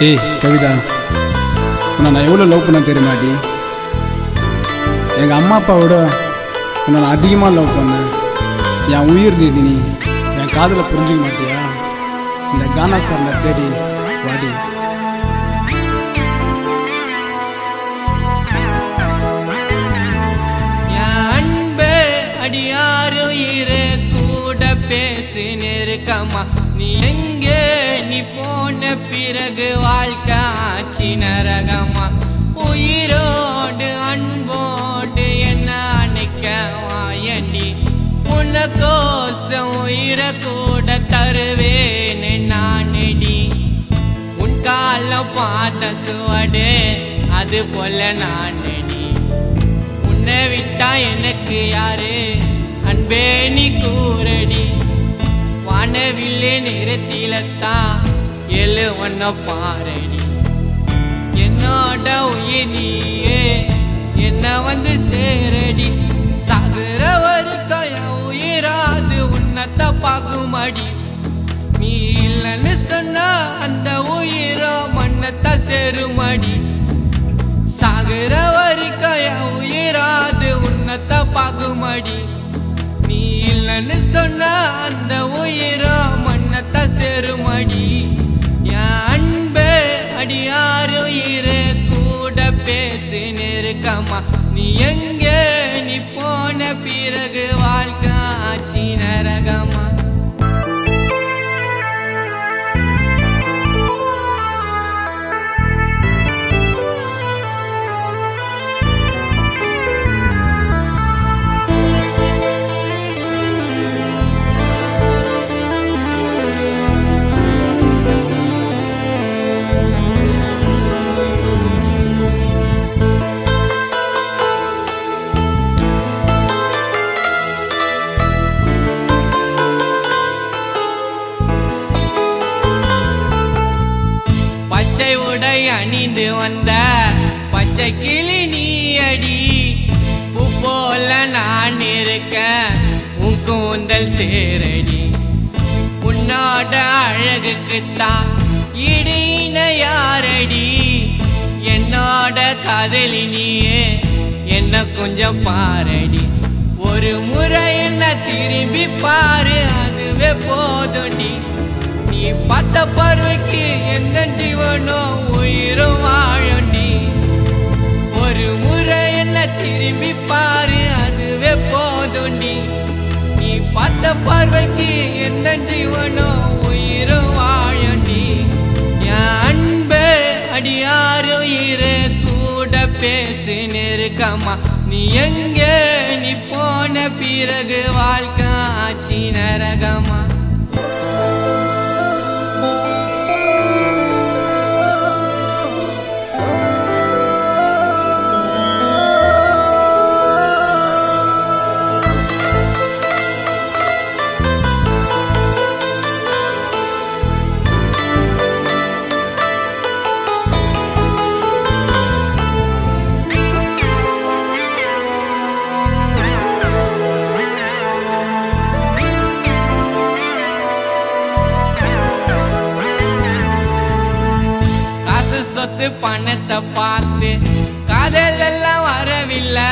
ஏய் கவிதா, உன்னை நான் எவ்வளோ லவ் பண்ண தெரியுமாடி? எங்கள் அம்மா அப்பாவோட உன்னை நான் அதிகமாக லவ் பண்ணேன். என் உயிர் நீ என் காதலை புரிஞ்சுக்க மாட்டியா? இந்த கானா சார்ல தேடி வாடி. அன்பே அடியாரோ இரு கூட பேசி நெருக்கமா நீ எங்கே நீ போன பிறகு வாழ்க்கை ஆட்சி நரகமா உயிரோடு அன்போடு என்ன அணைக்க வாயண்டி உனக்கோசம் உயிரை கூட தருவேனே நானடி உன் காலம் பார்த்த சுவடு அது போல நானடி உன்னை விட்டா எனக்கு யாரு அன்பே நீ கூறடி வானவில்லே நிறத்திலத்தான் எழு ஒன்ன பாரடி என்னோட உயிர் நீயே என்ன வந்து சேரடி சாகுற வரைக்கும் உயிராது உன்னத்தை பார்க்குமடி நீ இல்லைன்னு சொன்ன அந்த உயிரோ மண்ணத்தை சேருமடி சாகுற வரைக்கும் உயிராது உன்னத்தை பார்க்குமடி நீ இல்லைன்னு சொன்ன அந்த உயிரோ மண்ணத்தை சேருமடி என் அன்பே அடியாரோ இரு கூட பேசி நெருக்கமா நீ எங்கே நீ போன பிறகு வாழ்க்கை ஆட்சி நரகமா அணிந்து வந்த பச்சை கிளி நீ அடி பூ போல நான் இருக்க உன் கூந்தல் சேரடி உன்னோட அழகுக்குத்தான் இடின யாரடி என்னோட காதலி நீயே என்ன கொஞ்சம் பாரடி ஒரு முறை என்ன திரும்பி பாரு அதுவே போதும்டி நீ பார்த்த பார்வைக்கு எந்த ஜீவனோ உயிரும் வாழண்டி ஒரு முறை என்ன திரும்பி பாரு அதுவே போதும்டி நீ பார்த்த பார்வைக்கு எந்த ஜீவனோ உயிரும் வாழண்டி என் அன்பே அடியாரோ இரு கூட பேசி நெருக்கமா நீ எங்கே நீ போன பிறகு வாழ்க்கை ஆட்சி நரகமா சொத்து பணத்தை பார்த்து காதல் எல்லாம் வரவில்லை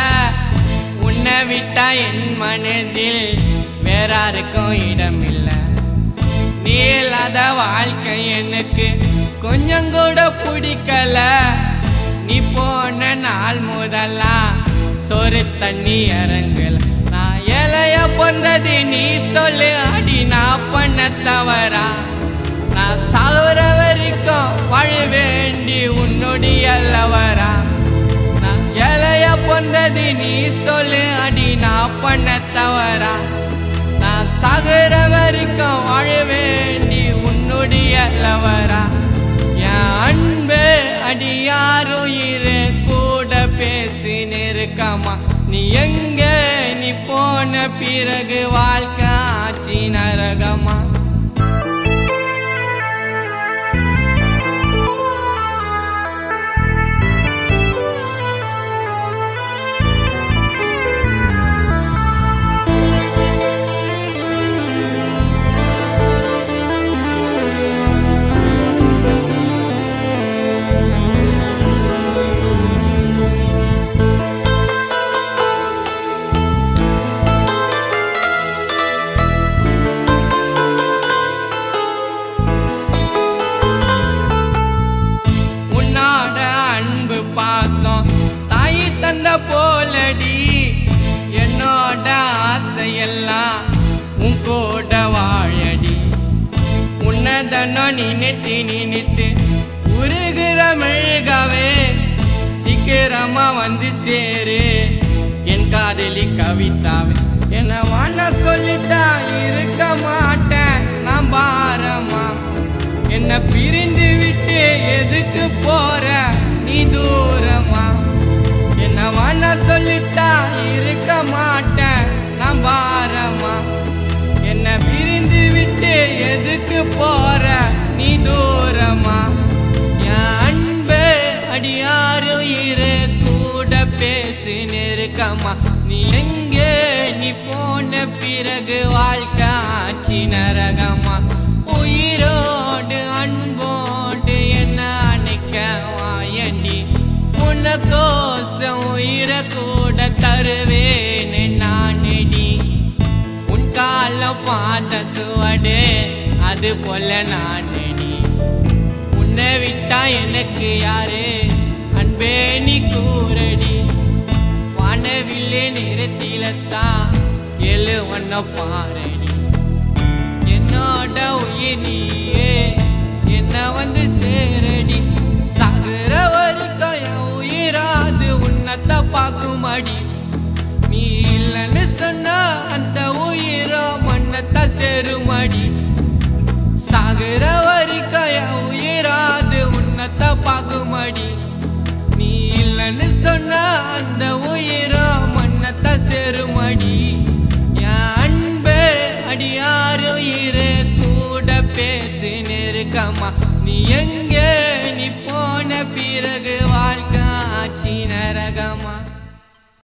உன்னை விட்டா என் மனதில் வேறாருக்கும் இடமில்லை நீ இல்லாத வாழ்க்கை எனக்கு கொஞ்சம் கூட பிடிக்கல நீ போன நாள் முதலா சொரு தண்ணி இறங்கல நான் இலைய பொந்தது நீ சொல்லு அடி நான் பண்ண தவறா நான் சாகுற வரைக்கும் வாழ வேண்டி உன்னுடைய அல்லவரா நான் இலைய பொந்தது நீ சொல்லு அடி நான் பண்ண தவறா நான் சாகுற வரைக்கும் வாழ வேண்டி உன்னுடைய அல்லவரா என் அன்பே அடியாரோ இரு கூட பேசி நெருக்க நெருக்கமா நீ எங்க நீ போன பிறகு வாழ்க்கை ஆச்சி நரகமா அன்பு பாசம் தாய் தந்த போலடி என்னோட ஆசையெல்லாம் உன் கூட வாழடி உன்னதனோ நினைத்து உருகிற மெழுகவே சீக்கிரமா வந்து சேரு என் காதலி கவிதாவே என்ன வான சொல்லிட்டா இருக்க மாட்டேன் நான் பாரமா என்ன பிரிந்து விட்டு எதுக்கு போற நீ தூரமா என்ன வான சொல்லிட்டா இருக்க மாட்டேன் நான் பாரமா என்ன பிரிந்து விட்டு எதுக்கு போற நீ தூரமா என் அன்பு அடியாரு இரு கூட பேசி நெருக்கமா நீ எங்கே நீ போன பிறகு வாழ்க்கை ஆச்சி நரகமா உயிரோடு அன்போடு என்ன அணைக்க வாயண்டி உனக்கோசம் உயிரை கூட தருவேன் நானடி உன் காலம் பார்த்த சுவடு அது போல நானடி உன்னை விட்டா எனக்கு யாரு அன்பே நீ கூறடி வானவில்லே நிறத்தில்தான் எழு ஒன்ன பாரடி என்னோட உயிர் நீயே என்ன வந்து சேரடி சாகுற வரைக்கும் என் உயிராது உன்னத்தை பார்க்குமடி நீ இல்லைன்னு சொன்ன அந்த உயிரோ மன்னத்தை சேருமடி சாகுற வரைக்கும் என் உயிராது உன்னத்தை பார்க்குமடி நீ இல்லைன்னு சொன்ன அந்த உயிரோ மன்னத்தை சேருமடி என் அன்பே அடியாரு இரு கூட பேசி நெருக்கமா நீ எங்க நீ போன பிறகு வாழ்க்கை ஆச்சி நரகமா